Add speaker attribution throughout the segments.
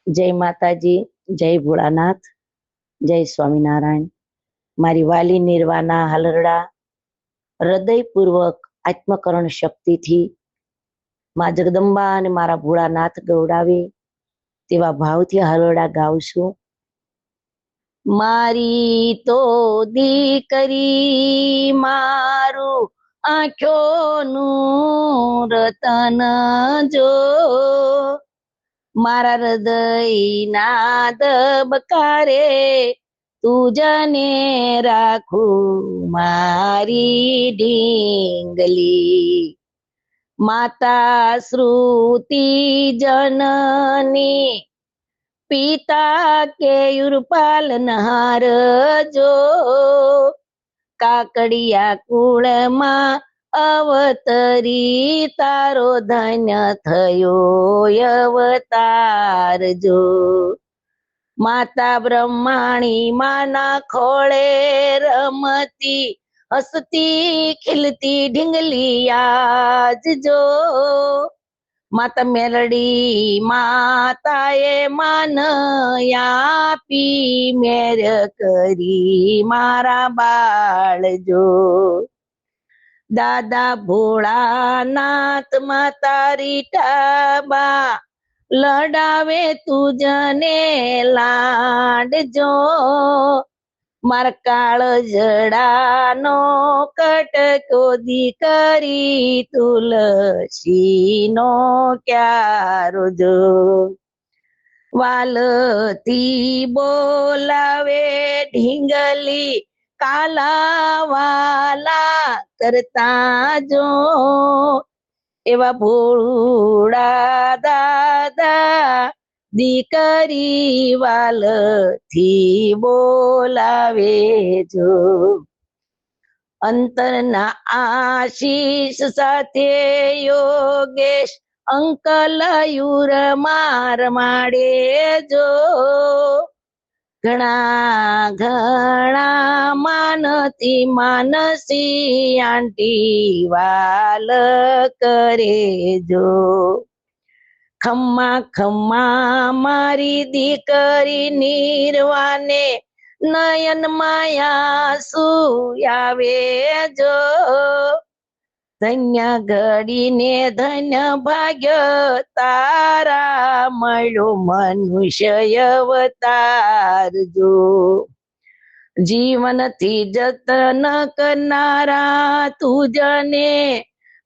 Speaker 1: જય માતાજી, જય ભોળાનાથ, જય સ્વામિનારાયણ। મારી વાલી નિર્વાના હલરડા હૃદયપૂર્વક આત્મકરણ શક્તિથી માં જગદંબા અને મારા ભોળાનાથ ગૌડાવે તેવા ભાવથી હલરડા ગાઉં છું। મારી તો દીકરી મારું આંખોનું રતન જો, મારા હૃદયના દબકારે તું જને રાખું મારી ઢીંગલી। માતા શ્રુતિ જનની પિતા કેયુર પાલનહાર જો, કાકડિયા કુળમાં અવતરી તારો ધન્ય થયો અવતાર જો। માતા બ્રહ્માણી માના ખોળે રમતી હસતી ખીલતી ઢીંગલી આજ જો, માતા મેલડી માતાએ માન આપી મેર કરી મારા બાળ જો। દાદા ભોળાનાથ માતારી ટાબા લડાવે તુજને લાડ જો, મારા કાળ જડાનો કટકો દીકરી તુલસીનો ક્યારો જો। વાલથી બોલાવે ઢીંગલી કાલા વાલા કરતા જો, એવા ભોળા દાદા દીકરી વાલથી બોલાવે જો। અંતરના આશીષ સાથે યોગેશ અંકલ યુર માર માડે જો, ઘણા ઘણા માનતી માનસી આંટી વાલ કરે જો। ખમ્મા ખમ્મા મારી દીકરી નિર્વાને નયન માયા સુયાવે જો, ધન્ય ઘડીને ધન્ય ભાગ્ય તારા મળ્યો મનુષ્ય અવતાર જો। જીવનથી જતન કરનારા તુજને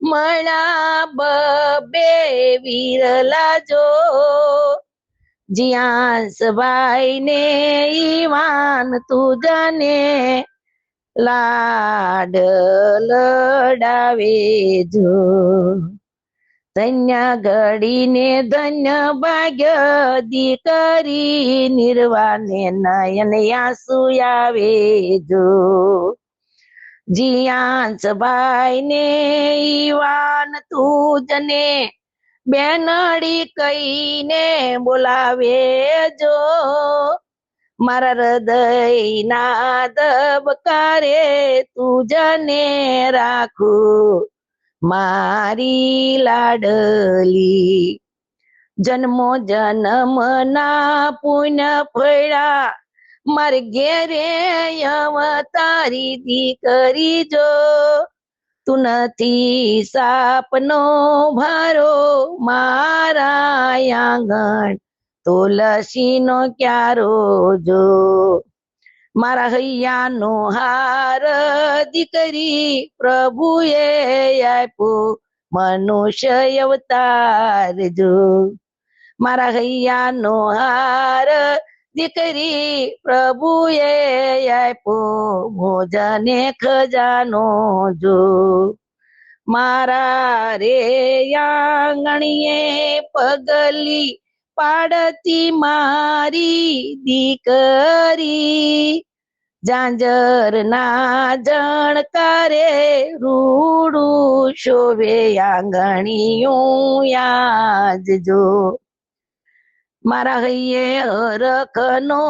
Speaker 1: મળ્યા બબે વિરલા જો, જ્યાં સભાઈ ને ઈવાન તુજને લાડ લડાવે જો। ધન્ય ઘડીને ધન્ય ભાગ્ય દીકરી નિર્વાને નયન આંસુ આવે જો, જ્યાં સભાઈ ને ઈવાન તુજને બેનડી કહીને બોલાવે જો, મારા હૃદયના દબકારે તુજને રાખું મારી લાડલી। જન્મો જન્મના પુણ્ય ફળ્યા મારે ઘેરે અવતારી દીકરી જો, તું નથી સાપનો ભારો મારા આંગણ તુલસીનો ક્યારો જો, મારા હૈયાનો હાર દીકરી પ્રભુએ આપ્યો મનુષ્ય અવતાર જો, મારા હૈયાનો હાર દીકરી પ્રભુએ આપ્યો ભોજને ખજાનો જો। મારા રે આંગણીએ પગલી પાડતી મારી દીકરી, ઝાંઝર ના જણકારે રૂડું શોભે આંગણીયું યાદ જો, મારા હૈયે હરખનો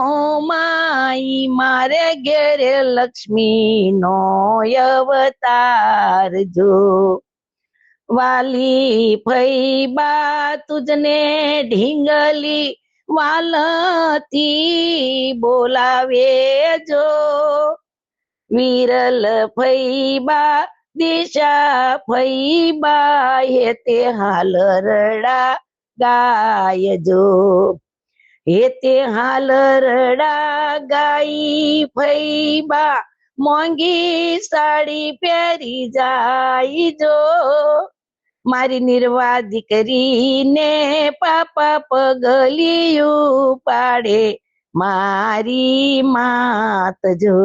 Speaker 1: માઈ મારે ઘેરે લક્ષ્મી નો અવતાર જો, વાલી ફૈબા તુજને ઢીંગલી વાલથી બોલાવે જો વિરલ ફઈબા દિશા ફઈબા હેતે હાલ રડા ગાયજો હેતે હાલ રડા ગાઈ ફઈબા મોંઘી સાડી પહેરી જાય જો મારી નિર્વા દીકરીને પાપા પગલિયું પાડે મારી માત જો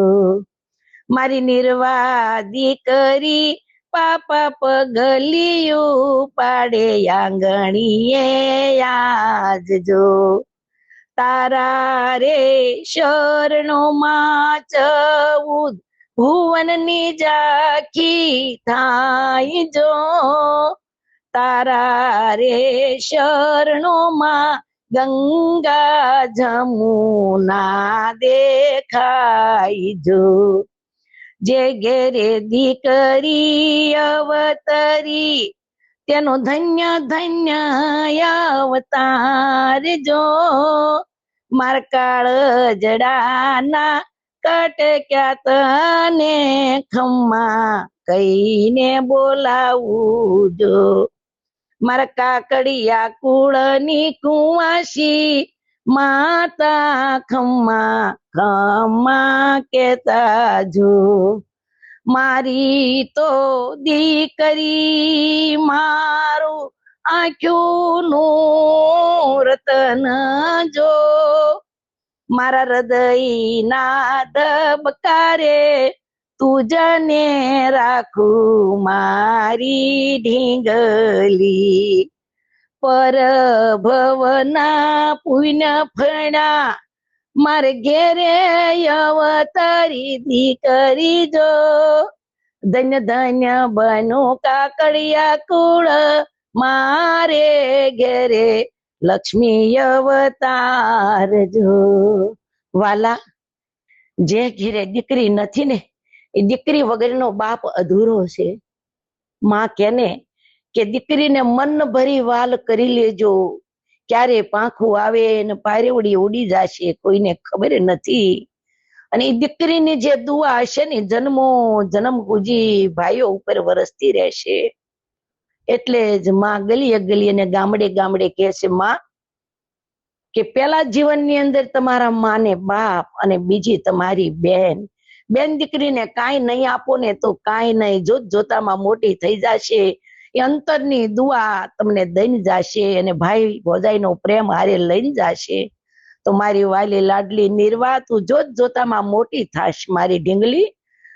Speaker 1: મારી નિર્વા દીકરી પાપા પગલિયું પાડે આંગણીએ આજજો તારા રે શરણો માં 14 ભુવનની ઝાંખી થાય જો તારા રે શરણો માં ગંગા જમુના દેખાય જો જે ઘેરે દીકરી અવતરી તેનો ધન્ય ધન્ય અવતાર જો મારકાળ જડાના કટક્યા તને ખમ્મા કહીને બોલાવું જો મારા કાકડિયા કુળની કુંવાસી માતા ખમ્મા ખમ્મા કેતા જો મારી તો દીકરી મારું આંખોનું રતન જો મારા હૃદયના ધબકારે તુજને રાખું મારી ઢીંગલી પર ભવના પુણ્ય ફળા મારે ઘેરે અવતારી દીકરી જો ધન્ય ધન્ય બનો કાકડિયા કુળ મારે ઘેરે લક્ષ્મી અવતાર જો વાલા જે ઘેરે દીકરી નથી ને એ દીકરી વગરનો બાપ અધૂરો છે માં કેને કે દીકરીને મન ભરી વાલ કરી લેજો ક્યારે પાંખું આવે ને પારેવડી ઉડી જશે કોઈને ખબર નથી અને એ દીકરીની જે દુઆ હશે ને જન્મો જન્મ ગુજી ભાઈઓ ઉપર વરસતી રહેશે એટલે જ માં ગલીએ ગલીએ ને ગામડે ગામડે કહે છે માં કે પેલા જીવનની અંદર તમારા માને બાપ અને બીજી તમારી બેન દીકરીને કાંઈ નહીં આપો ને તો કાંઈ નહીં જોત જોતામાં મોટી થઈ જશે એ અંતરની દુઆ તમને દઈને જશે અને ભાઈ ભોજાઈનો પ્રેમ હારે લઈને જશે તો મારી વાલી લાડલી નિર્વા તું જોત જોતામાં મોટી થાશ મારી ઢીંગલી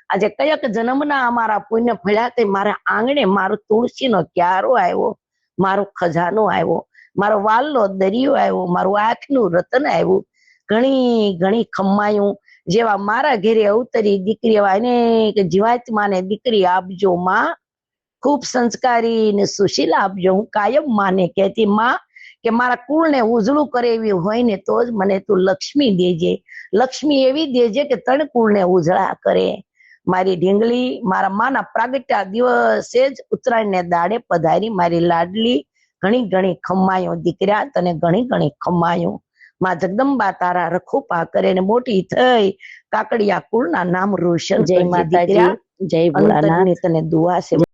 Speaker 1: આજે કયક જન્મના અમારા પુણ્ય ફળ્યા તે મારા આંગણે મારો તુલસીનો ક્યારો આવ્યો મારો ખજાનો આવ્યો મારો વાલનો દરિયો આવ્યો મારું આંખનું રતન આવ્યું ઘણી ઘણી ખમ્માયું જેવા મારા ઘેરે અવતરી દીકરી એવા અનેક જીવાત્માને દીકરી આપજો માં ખૂબ સંસ્કારી ને સુશીલ આપજો હું કાયમ માને કહેતી માં કે મારા કુળને ઉજળું કરે એવી હોય ને તો જ મને તું લક્ષ્મી દેજે લક્ષ્મી એવી દેજે કે ત્રણ કુળને ઉજળા કરે મારી ઢીંગલી મારા માના પ્રાગટ્યા દિવસે જ ઉત્તરાયણને દાડે પધારી મારી લાડલી ઘણી ઘણી ખમ્માયો દીકરા તને ઘણી ઘણી ખમ્માયો માં જગદંબા તારા રખોપા કરે ને મોટી થઈ કાકડિયા કુળના નામ રોશન
Speaker 2: જય માતાજી જય ભોળાનાથ
Speaker 1: તને દુઆ છે